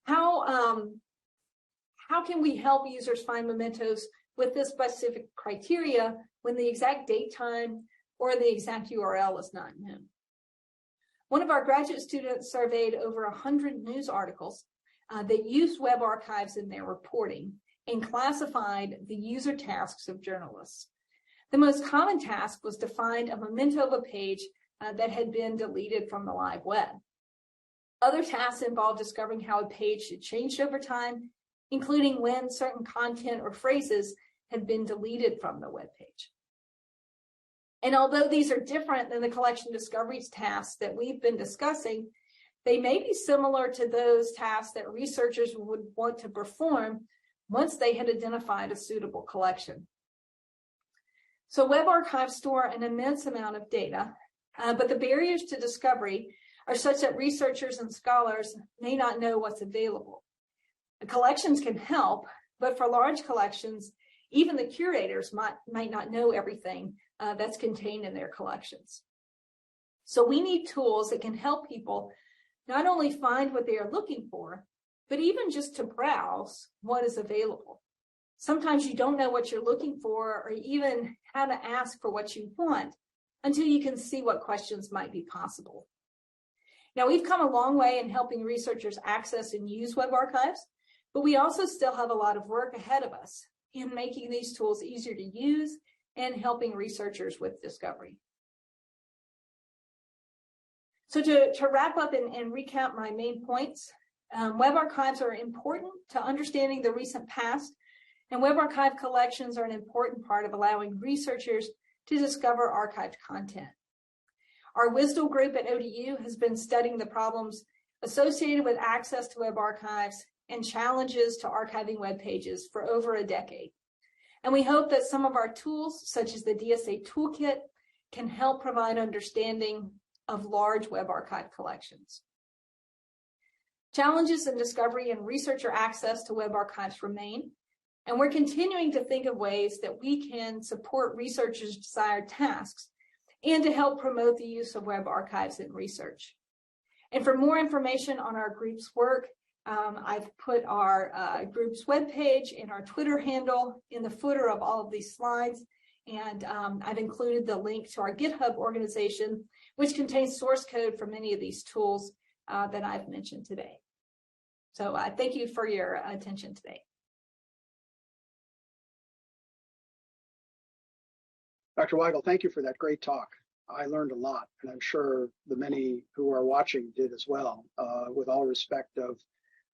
How can we help users find mementos with this specific criteria when the exact date, time, or the exact URL is not known? One of our graduate students surveyed over 100 news articles that used web archives in their reporting and classified the user tasks of journalists. The most common task was to find a memento of a page that had been deleted from the live web. Other tasks involved discovering how a page had changed over time, including when certain content or phrases had been deleted from the web page. And although these are different than the collection discoveries tasks that we've been discussing, they may be similar to those tasks that researchers would want to perform once they had identified a suitable collection. So web archives store an immense amount of data, but the barriers to discovery are such that researchers and scholars may not know what's available. The collections can help, but for large collections, even the curators might not know everything that's contained in their collections. So we need tools that can help people not only find what they are looking for, but even just to browse what is available. Sometimes you don't know what you're looking for or even how to ask for what you want until you can see what questions might be possible. Now, we've come a long way in helping researchers access and use web archives, but we also still have a lot of work ahead of us in making these tools easier to use and helping researchers with discovery. So to wrap up and recap my main points, web archives are important to understanding the recent past, and web archive collections are an important part of allowing researchers to discover archived content. Our WSDL group at ODU has been studying the problems associated with access to web archives and challenges to archiving web pages for over a decade. And we hope that some of our tools, such as the DSA Toolkit, can help provide understanding of large web archive collections. Challenges in discovery and researcher access to web archives remain, and we're continuing to think of ways that we can support researchers' desired tasks and to help promote the use of web archives in research. And for more information on our group's work, I've put our group's webpage and our Twitter handle in the footer of all of these slides, and I've included the link to our GitHub organization, which contains source code for many of these tools that I've mentioned today. So thank you for your attention today. Dr. Weigel, thank you for that great talk. I learned a lot, and I'm sure the many who are watching did as well, with all respect of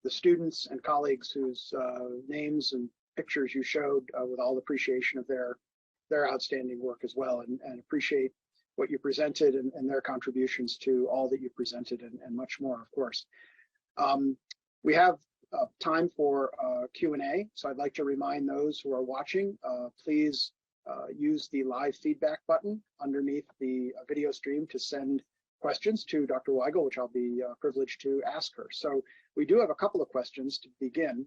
the students and colleagues whose names and pictures you showed, with all appreciation of their outstanding work as well, and appreciate what you presented and their contributions to all that you presented and much more, of course. We have time for Q&A. So I'd like to remind those who are watching, please use the live feedback button underneath the video stream to send questions to Dr. Weigel, which I'll be privileged to ask her. So we do have a couple of questions to begin.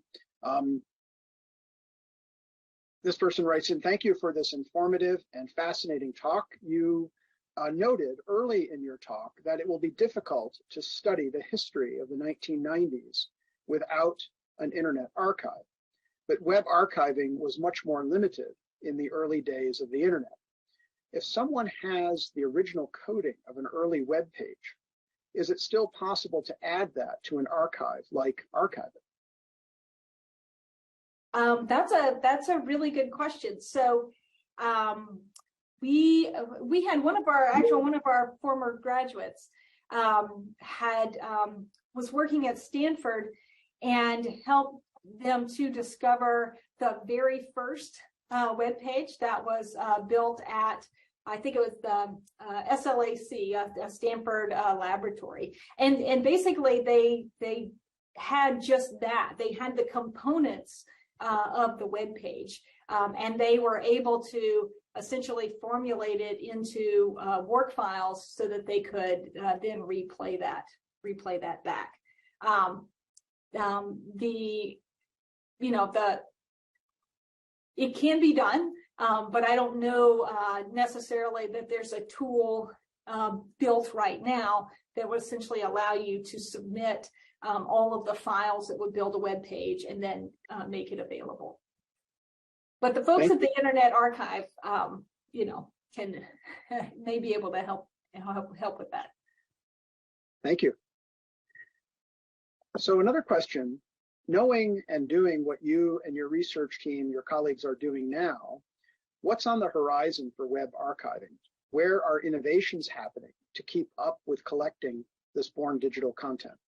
This person writes in, thank you for this informative and fascinating talk. You noted early in your talk that it will be difficult to study the history of the 1990s without an internet archive. But web archiving was much more limited in the early days of the internet. If someone has the original coding of an early web page, is it still possible to add that to an archive like archiving? That's a really good question. So we had one of our former graduates was working at Stanford and helped them to discover the very first web page that was built at, I think it was the SLAC, a Stanford laboratory, and basically they had just that. They had the components of the web page, and they were able to essentially formulate it into work files so that they could then replay that back. It can be done, but I don't know necessarily that there's a tool built right now that would essentially allow you to submit all of the files that would build a web page and then make it available. But the folks at the Internet Archive, can may be able to help with that. Thank you. So another question, knowing and doing what you and your research team, your colleagues are doing now, what's on the horizon for web archiving? Where are innovations happening to keep up with collecting this born digital content?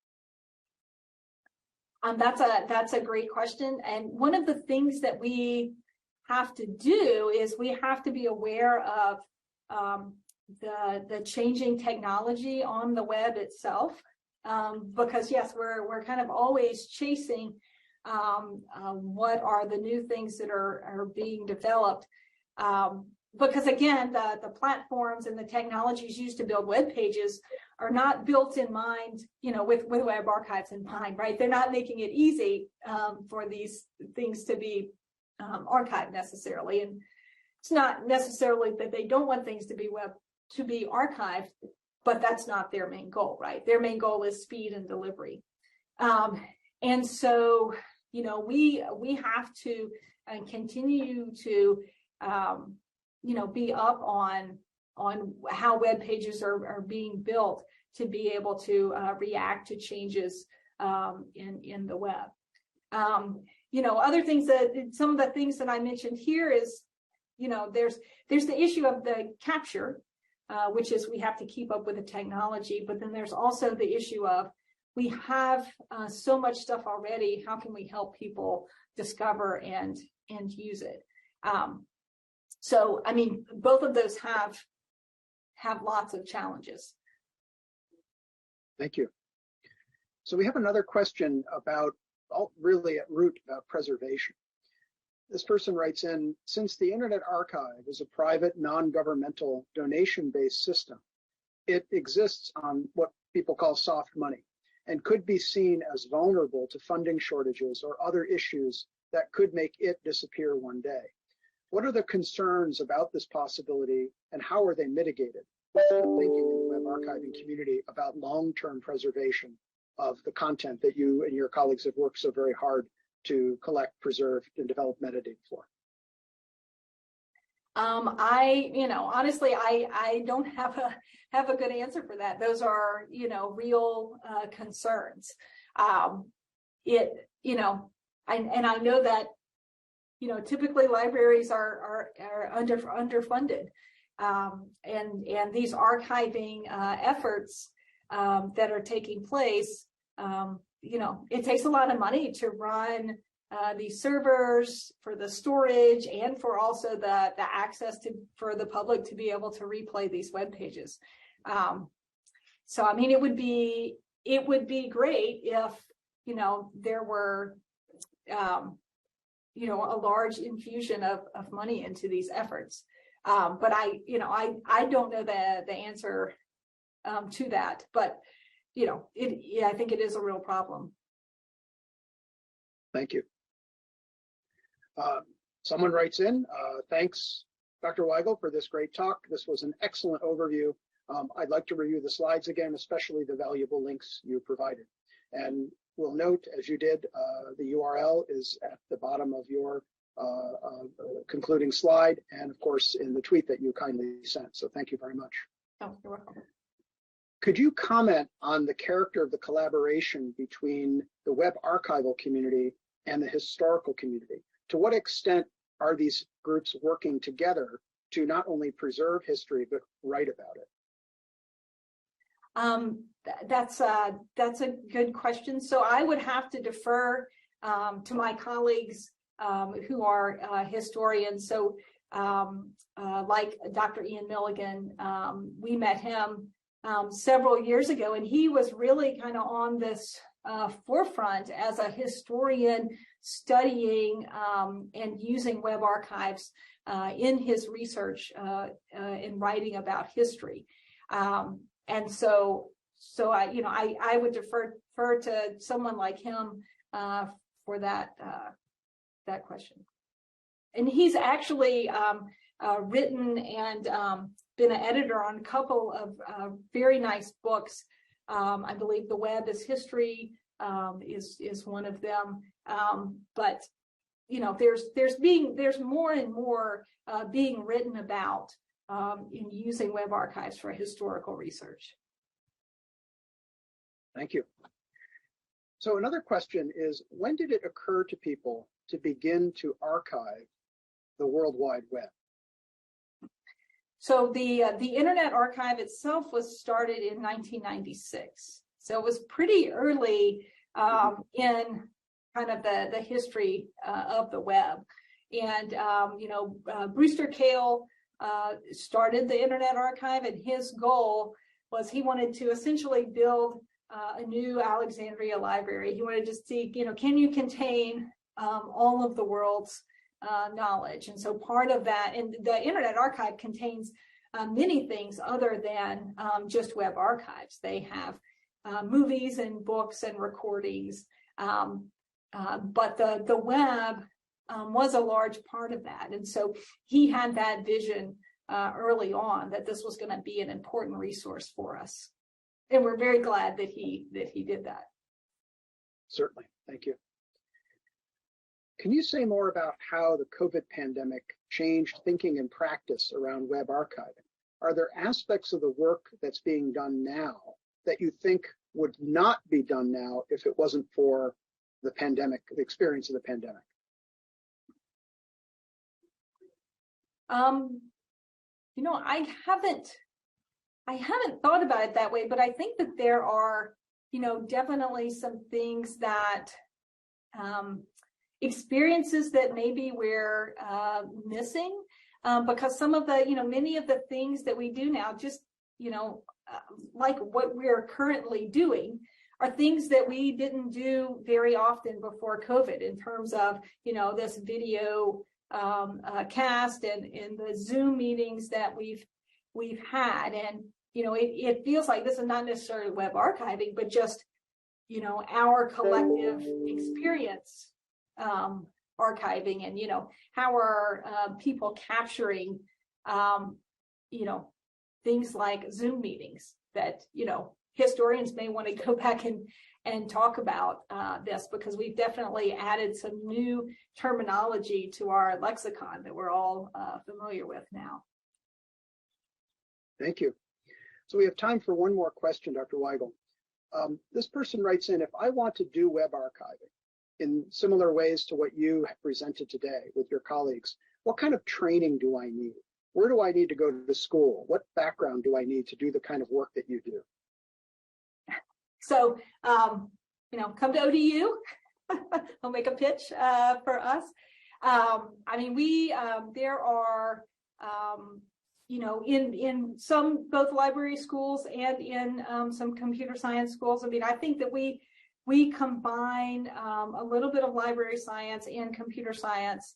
That's a great question. And one of the things that we have to do is we have to be aware of the changing technology on the web itself. Because yes, we're kind of always chasing what are the new things that are being developed. Because again, the platforms and the technologies used to build web pages are not built in mind, with web archives in mind, right? They're not making it easy for these things to be archived necessarily, and it's not necessarily that they don't want things to be archived, but that's not their main goal, right? Their main goal is speed and delivery, and so we have to continue to be up on how web pages are being built to be able to react to changes in the web. Other things some of the things that I mentioned here is, there's the issue of the capture, which is we have to keep up with the technology, but then there's also the issue of we have so much stuff already. How can we help people discover and use it? So, I mean, both of those have lots of challenges. Thank you. So we have another question about, really at root, about preservation. This person writes in, since the Internet Archive is a private, non-governmental, donation-based system, it exists on what people call soft money and could be seen as vulnerable to funding shortages or other issues that could make it disappear one day. What are the concerns about this possibility and how are they mitigated? What's the thinking in the web archiving community about long-term preservation of the content that you and your colleagues have worked so very hard to collect, preserve, and develop metadata for? Honestly, I don't have a good answer for that. Those are, real concerns. I know that, typically libraries are underfunded, and these archiving efforts that are taking place, it takes a lot of money to run these servers, for the storage, and for also the access for the public to be able to replay these web pages. So I mean, it would be great if there were, a large infusion of money into these efforts. But I don't know the answer to that, but I think it is a real problem. Thank you. Someone writes in, thanks, Dr. Weigel, for this great talk. This was an excellent overview. I'd like to review the slides again, especially the valuable links you provided. And we'll note, as you did, the URL is at the bottom of your concluding slide, and of course in the tweet that you kindly sent. So thank you very much. Oh, you're welcome. Could you comment on the character of the collaboration between the web archival community and the historical community? To what extent are these groups working together to not only preserve history, but write about it? That's a good question. So I would have to defer to my colleagues who are historians. So like Dr. Ian Milligan, we met him several years ago, and he was really kind of on this forefront as a historian studying and using web archives in his research in writing about history. And so I would defer to someone like him for that question. And he's actually written and been an editor on a couple of very nice books. I believe The Web is History is one of them. But there's more and more being written about in using web archives for historical research. Thank you. So another question is, when did it occur to people to begin to archive the World Wide Web? So the Internet Archive itself was started in 1996. So it was pretty early in kind of the history of the web. And, Brewster Kahle started the Internet Archive, and his goal was he wanted to essentially build a new Alexandria library. He wanted to see, can you contain all of the world's knowledge? And so part of that, and the Internet Archive contains many things other than just web archives. They have movies and books and recordings, but the web was a large part of that. And so he had that vision early on that this was going to be an important resource for us. And we're very glad that he did that. Certainly. Thank you. Can you say more about how the COVID pandemic changed thinking and practice around web archiving? Are there aspects of the work that's being done now that you think would not be done now if it wasn't for the pandemic, the experience of the pandemic? I haven't thought about it that way, but I think that there are, definitely some things that experiences that maybe we're missing because some of the, many of the things that we do now, just, like what we're currently doing, are things that we didn't do very often before COVID in terms of, this video cast and the Zoom meetings that we've had. And, it feels like this is not necessarily web archiving, but just, our collective experience archiving and, how are people capturing, things like Zoom meetings that, historians may want to go back and talk about this, because we've definitely added some new terminology to our lexicon that we're all familiar with now. Thank you. So we have time for one more question, Dr. Weigel. This person writes in, if I want to do web archiving in similar ways to what you have presented today with your colleagues, what kind of training do I need? Where do I need to go to school? What background do I need to do the kind of work that you do? So, come to ODU. I'll make a pitch for us. There are, in some both library schools and in some computer science schools. I think that we we combine a little bit of library science and computer science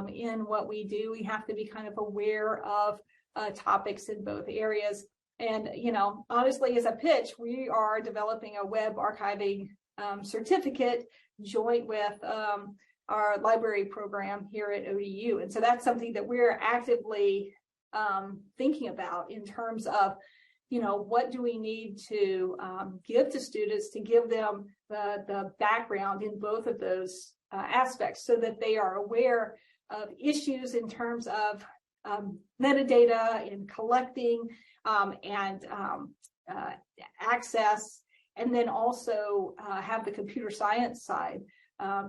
in what we do. We have to be kind of aware of topics in both areas. And, you know, honestly, as a pitch, we are developing a web archiving certificate joint with our library program here at ODU. And so that's something that we're actively thinking about in terms of, you know, what do we need to give to students to give them the background in both of those aspects so that they are aware of issues in terms of metadata and collecting and access, and then also have the computer science side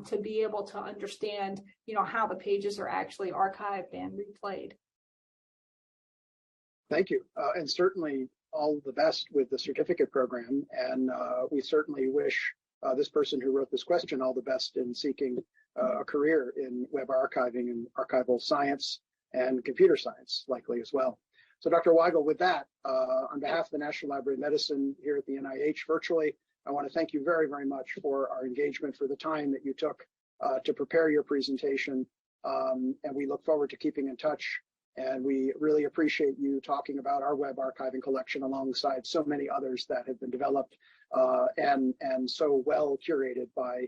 to be able to understand, you know, how the pages are actually archived and replayed. Thank you, and certainly all the best with the certificate program, and we certainly wish this person who wrote this question all the best in seeking a career in web archiving and archival science and computer science, likely as well. So Dr. Weigel, with that, on behalf of the National Library of Medicine here at the NIH virtually, I want to thank you very, very much for our engagement, for the time that you took to prepare your presentation, and we look forward to keeping in touch. And we really appreciate you talking about our web archiving collection alongside so many others that have been developed and so well curated by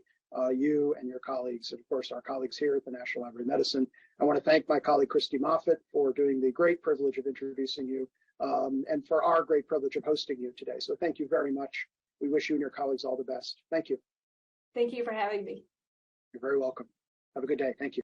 you and your colleagues, and of course our colleagues here at the National Library of Medicine. I want to thank my colleague Christy Moffett for doing the great privilege of introducing you and for our great privilege of hosting you today. So thank you very much. We wish you and your colleagues all the best. Thank you. Thank you for having me. You're very welcome. Have a good day. Thank you.